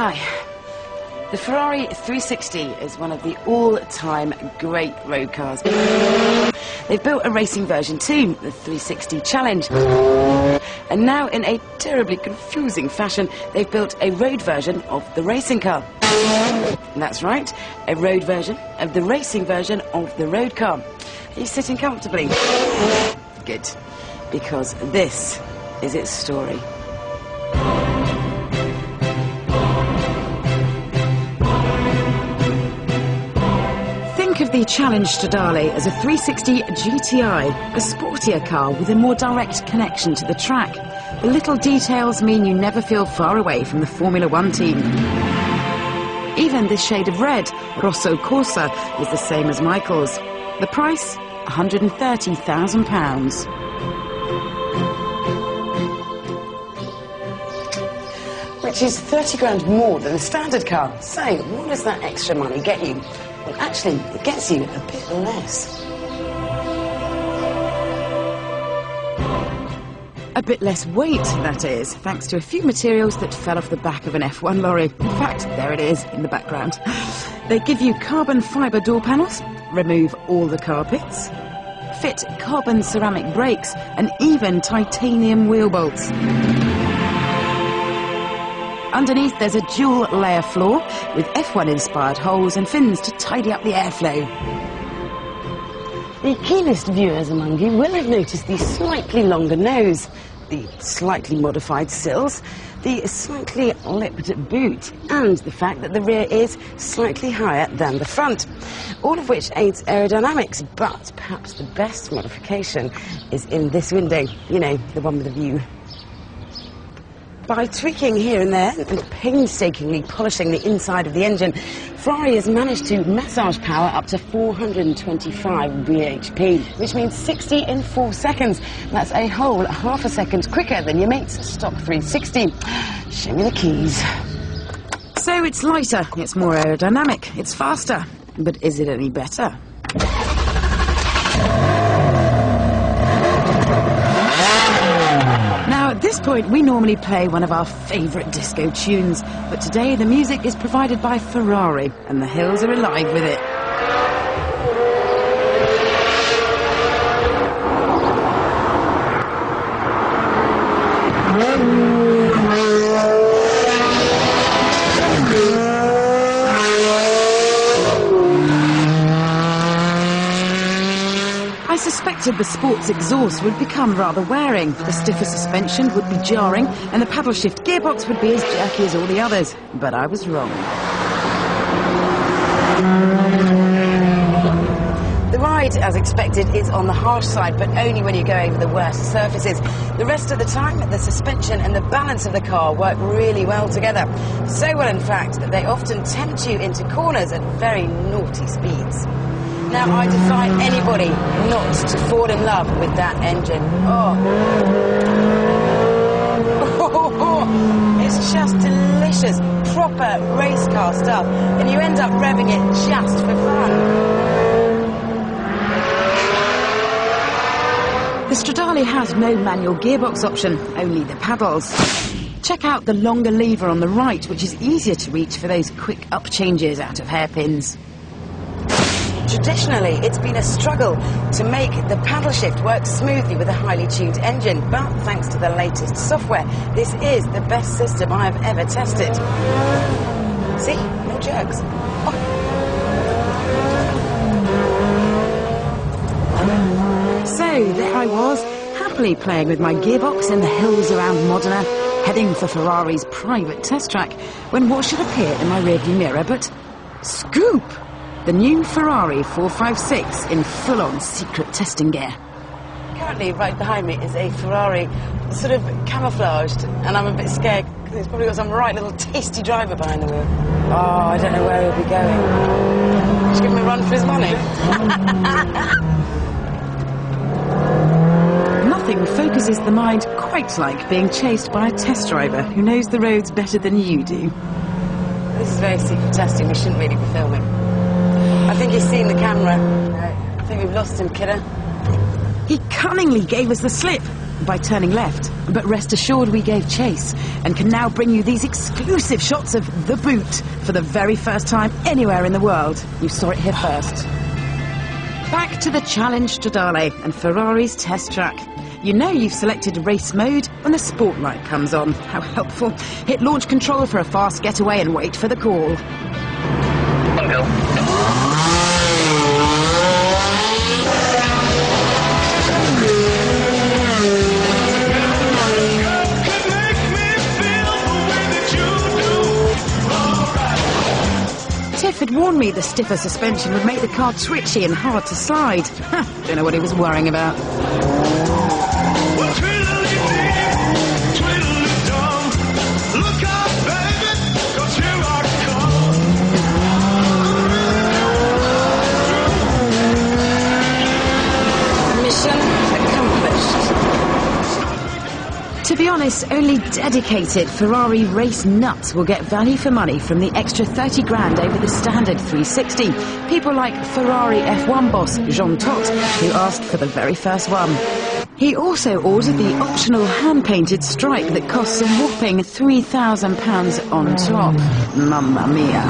Hi. The Ferrari 360 is one of the all-time great road cars. They've built a racing version too, the 360 Challenge. And now, in a terribly confusing fashion, they've built a road version of the racing car. That's right, a road version of the racing version of the road car. Are you sitting comfortably? Good, because this is its story. Think of the Challenge Stradale as a 360 GTI, a sportier car with a more direct connection to the track. The little details mean you never feel far away from the Formula One team. Even this shade of red, Rosso Corsa, is the same as Michael's. The price? £130,000. Which is 30 grand more than a standard car. So, what does that extra money get you? Well, actually, it gets you a bit less. A bit less weight, that is, thanks to a few materials that fell off the back of an F1 lorry. In fact, there it is in the background. They give you carbon fibre door panels, remove all the carpets, fit carbon ceramic brakes, and even titanium wheel bolts. Underneath, there's a dual-layer floor with F1-inspired holes and fins to tidy up the airflow. The keenest viewers among you will have noticed the slightly longer nose, the slightly modified sills, the slightly lipped boot, and the fact that the rear is slightly higher than the front. All of which aids aerodynamics, but perhaps the best modification is in this window, you know, the one with the view. By tweaking here and there and painstakingly polishing the inside of the engine, Ferrari has managed to massage power up to 425 bhp, which means 60 in 4 seconds. That's a whole half a second quicker than your mate's stock 360. Show me the keys. So it's lighter, it's more aerodynamic, it's faster. But is it any better? At this point, we normally play one of our favourite disco tunes, but today the music is provided by Ferrari, and the hills are alive with it. I suspected the sports exhaust would become rather wearing, the stiffer suspension would be jarring, and the paddle shift gearbox would be as jerky as all the others. But I was wrong. The ride, as expected, is on the harsh side, but only when you go over the worst surfaces. The rest of the time, the suspension and the balance of the car work really well together. So well, in fact, that they often tempt you into corners at very naughty speeds. Now, I defy anybody not to fall in love with that engine. Oh, it's just delicious, proper race car stuff, and you end up revving it just for fun. The Stradale has no manual gearbox option, only the paddles. Check out the longer lever on the right, which is easier to reach for those quick up changes out of hairpins. Traditionally, it's been a struggle to make the paddle shift work smoothly with a highly tuned engine, but thanks to the latest software, this is the best system I have ever tested. See? No jerks. Oh. So, there I was, happily playing with my gearbox in the hills around Modena, heading for Ferrari's private test track, when what should appear in my rearview mirror but... scoop! The new Ferrari 456 in full-on secret testing gear. Currently, right behind me is a Ferrari sort of camouflaged, and I'm a bit scared because it's probably got some right little tasty driver behind the wheel. Oh, I don't know where he'll be going. Just give him a run for his money. Nothing focuses the mind quite like being chased by a test driver who knows the roads better than you do. This is very secret testing, we shouldn't really be filming. I think he's seen the camera. I think we've lost him, kidder. He cunningly gave us the slip. by turning left. But rest assured we gave chase and can now bring you these exclusive shots of the boot for the very first time anywhere in the world. You saw it here first. Back to the Challenge Stradale and Ferrari's test track. You know you've selected race mode when the sport light comes on. How helpful. Hit launch control for a fast getaway and wait for the call. Tiff had warned me the stiffer suspension would make the car twitchy and hard to slide. Don't know what he was worrying about. Mission accomplished. To be honest, only dedicated Ferrari race nuts will get value for money from the extra 30 grand over the standard 360. People like Ferrari F1 boss Jean Todt, who asked for the very first one. He also ordered the optional hand-painted stripe that costs a whopping £3,000 on top. Mamma mia.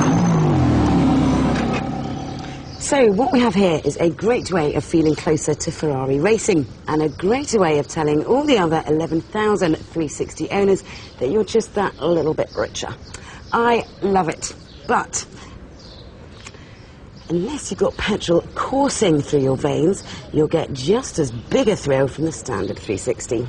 So what we have here is a great way of feeling closer to Ferrari racing and a great way of telling all the other 11,000 360 owners that you're just that little bit richer. I love it, but unless you've got petrol coursing through your veins, you'll get just as big a thrill from the standard 360.